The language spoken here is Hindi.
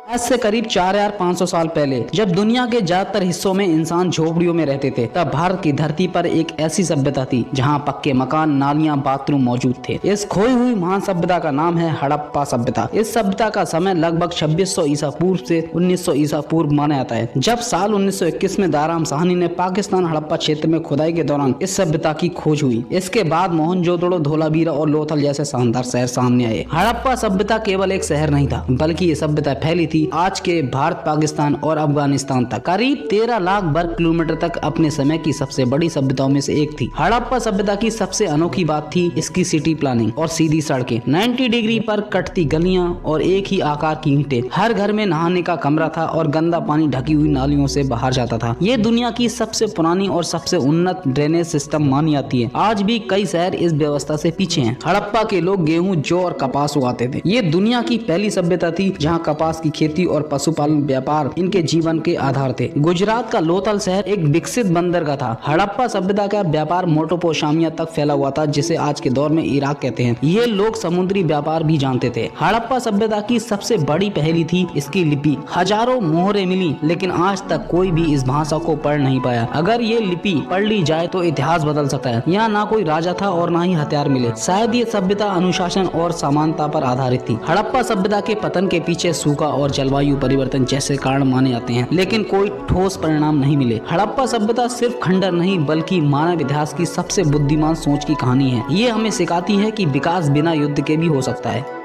आज से करीब 4500 साल पहले जब दुनिया के ज्यादातर हिस्सों में इंसान झोपड़ियों में रहते थे, तब भारत की धरती पर एक ऐसी सभ्यता थी जहां पक्के मकान, नालियां, बाथरूम मौजूद थे। इस खोई हुई महान सभ्यता का नाम है हड़प्पा सभ्यता। इस सभ्यता का समय लगभग 2600 ईसा पूर्व से 1900 ईसा पूर्व माना जाता है, जब साल 1921 में दाराम साहनी ने पाकिस्तान हड़प्पा क्षेत्र में खुदाई के दौरान इस सभ्यता की खोज हुई। इसके बाद मोहनजोदड़ो, धोलावीरा और लोथल जैसे शानदार शहर सामने आए। हड़प्पा सभ्यता केवल एक शहर नहीं था, बल्कि ये सभ्यता फैली थी आज के भारत, पाकिस्तान और अफगानिस्तान तक। करीब 13 लाख वर्ग किलोमीटर तक अपने समय की सबसे बड़ी सभ्यताओं में से एक थी। हड़प्पा सभ्यता की सबसे अनोखी बात थी इसकी सिटी प्लानिंग और सीधी सड़कें, 90 डिग्री पर कटती गलियां और एक ही आकार की ईंटें। हर घर में नहाने का कमरा था और गंदा पानी ढकी हुई नालियों से बाहर जाता था। ये दुनिया की सबसे पुरानी और सबसे उन्नत ड्रेनेज सिस्टम मानी जाती है। आज भी कई शहर इस व्यवस्था से पीछे हैं। हड़प्पा के लोग गेहूं, जौ और कपास उगाते थे। ये दुनिया की पहली सभ्यता थी जहाँ कपास की खेती और पशुपालन व्यापार इनके जीवन के आधार थे। गुजरात का लोथल शहर एक विकसित बंदरगाह था। हड़प्पा सभ्यता का व्यापार मेसोपोटामिया तक फैला हुआ था, जिसे आज के दौर में इराक कहते हैं। ये लोग समुद्री व्यापार भी जानते थे। हड़प्पा सभ्यता की सबसे बड़ी पहली थी इसकी लिपि। हजारों मोहरें मिली, लेकिन आज तक कोई भी इस भाषा को पढ़ नहीं पाया। अगर ये लिपि पढ़ ली जाए तो इतिहास बदल सकता है। यहाँ ना कोई राजा था और ना ही हथियार मिले। शायद ये सभ्यता अनुशासन और समानता पर आधारित थी। हड़प्पा सभ्यता के पतन के पीछे सूखा और जलवायु परिवर्तन जैसे कारण माने जाते हैं, लेकिन कोई ठोस परिणाम नहीं मिले। हड़प्पा सभ्यता सिर्फ खंडर नहीं, बल्कि मानव इतिहास की सबसे बुद्धिमान सोच की कहानी है। ये हमें सिखाती है कि विकास बिना युद्ध के भी हो सकता है।